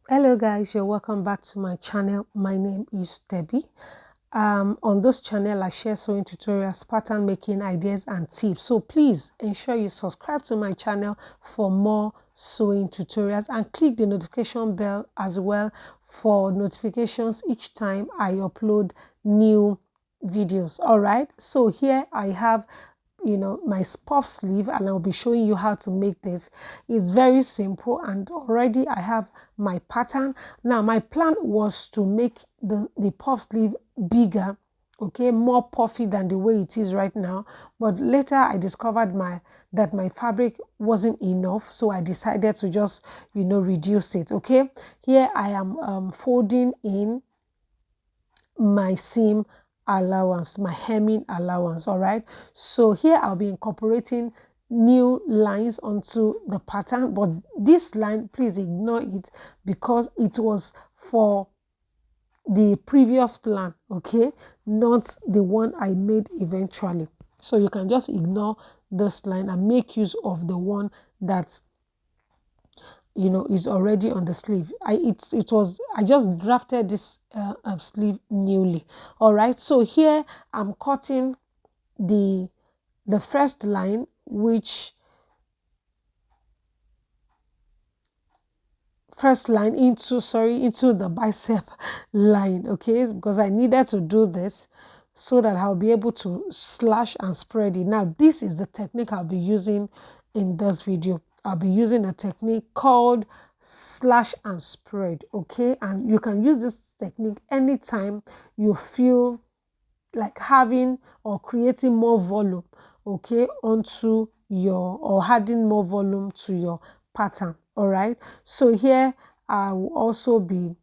Hello guys, you're welcome back to my channel. My name is Debbie. On this channel I share sewing tutorials, pattern making ideas and tips, so please ensure you subscribe to my channel for more sewing tutorials and click the notification bell as well for notifications each time I upload new videos. All right, so here I have my puff sleeve, and I'll be showing you how to make this. It's very simple, and already I have my pattern. Now my plan was to make the puff sleeve bigger, okay, more puffy than the way it is right now, but later I discovered that my fabric wasn't enough, so I decided to just reduce it. Okay, here I am folding in my seam allowance, my hemming allowance. All right, so here I'll be incorporating new lines onto the pattern, but this line, please ignore it because it was for the previous plan, okay, not the one I made eventually. So you can just ignore this line and make use of the one that is already on the sleeve. I just drafted this sleeve newly. All right, so here I'm cutting the first line, which into the bicep line, okay, because I needed to do this so that I'll be able to slash and spread it. Now this is the technique I'll be using in this video. I'll be using a technique called slash and spread, okay, and you can use this technique anytime you feel like having or creating more volume, okay, onto your, or adding more volume to your pattern. All right, so here I will also be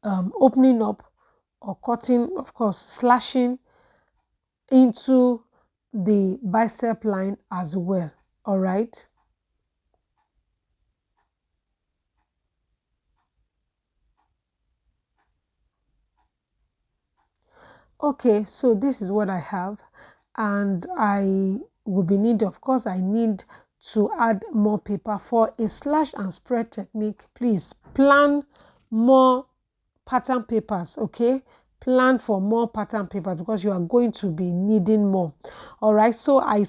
opening up or cutting, of course slashing into the bicep line as well. All right, okay, so this is what I have, and I will be need, of course I need to add more paper for a slash and spread technique. Please plan more pattern papers, okay, plan for more pattern paper because you are going to be needing more. All right, so I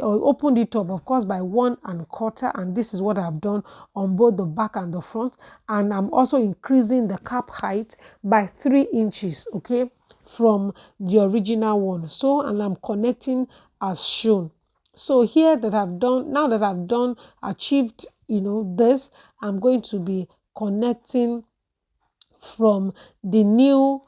opened it up, of course, by 1¼ and this is what I've done on both the back and the front, and I'm also increasing the cap height by 3 inches, okay, from the original one. So, and I'm connecting as shown. So here that I've done, now that I've done achieved this, I'm going to be connecting from the new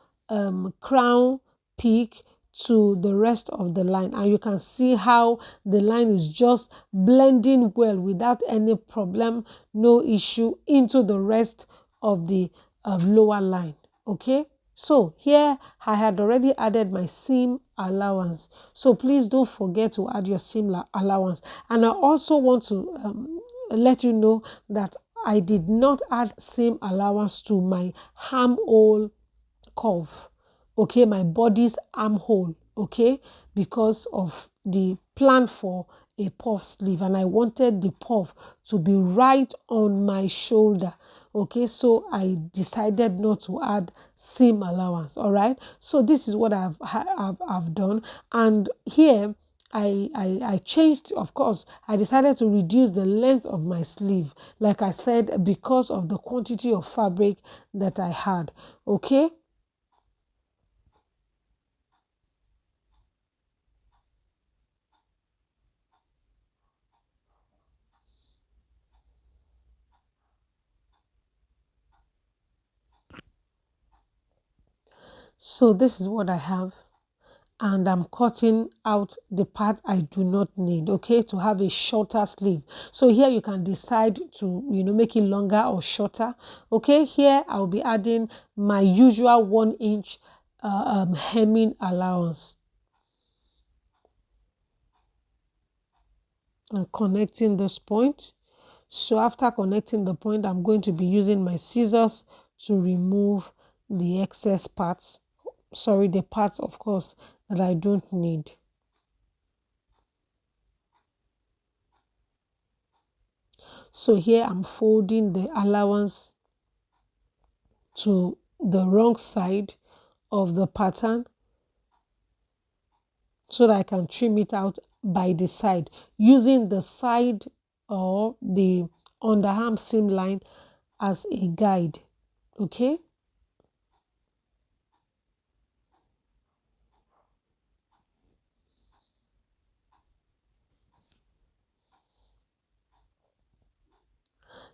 crown peak to the rest of the line, and you can see how the line is just blending well without any problem, no issue, into the rest of the lower line. Okay, so here I had already added my seam allowance, so please don't forget to add your seam allowance. And I also want to let you know that I did not add seam allowance to my armhole curve, okay, my body's armhole, okay, because of the plan for a puff sleeve, and I wanted the puff to be right on my shoulder, okay, so I decided not to add seam allowance. All right, so this is what I've done, and here I changed, of course, I decided to reduce the length of my sleeve, like I said, because of the quantity of fabric that I had, okay. So this is what I have, and I'm cutting out the part I do not need, okay, to have a shorter sleeve. So here you can decide to make it longer or shorter. Okay, here I'll be adding my usual 1-inch hemming allowance and connecting this point. So after connecting the point, I'm going to be using my scissors to remove the excess parts, sorry, the parts, of course, that I don't need. So here I'm folding the allowance to the wrong side of the pattern so that I can trim it out by the side using the side or the underarm seam line as a guide. Okay.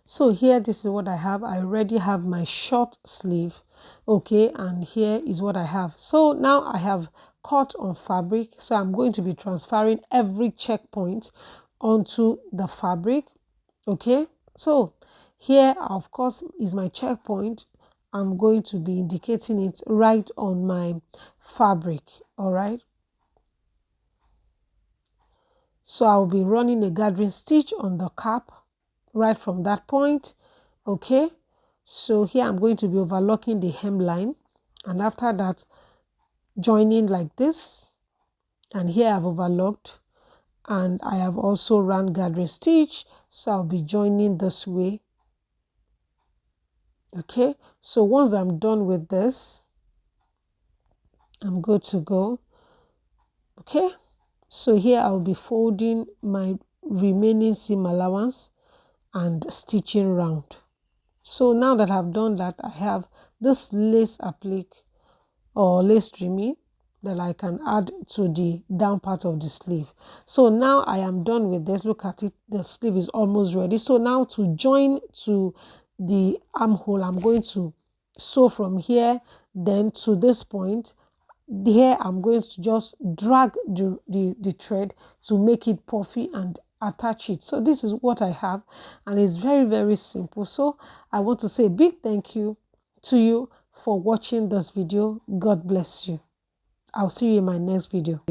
So here, this is what I have. I already have my short sleeve. Okay, and here is what I have. So now I have cut on fabric. So I'm going to be transferring every checkpoint onto the fabric. Okay, so here, of course, is my checkpoint. I'm going to be indicating it right on my fabric. All right. So I'll be running a gathering stitch on the cap right from that point. Okay, so here I'm going to be overlocking the hemline, and after that joining like this, and here I've overlocked, and I have also run gathering stitch, so I'll be joining this way. Okay, so once I'm done with this, I'm good to go. Okay, so here I'll be folding my remaining seam allowance and stitching round. So now that I've done that, I have this lace applique or lace trimming that I can add to the down part of the sleeve. So now I am done with this. Look at it, the sleeve is almost ready. So now to join to the armhole, I'm going to sew from here then to this point. Here I'm going to just drag the thread to make it puffy and attach it. So this is what I have, and it's very, very simple. So I want to say a big thank you to you for watching this video. God bless you. I'll see you in my next video.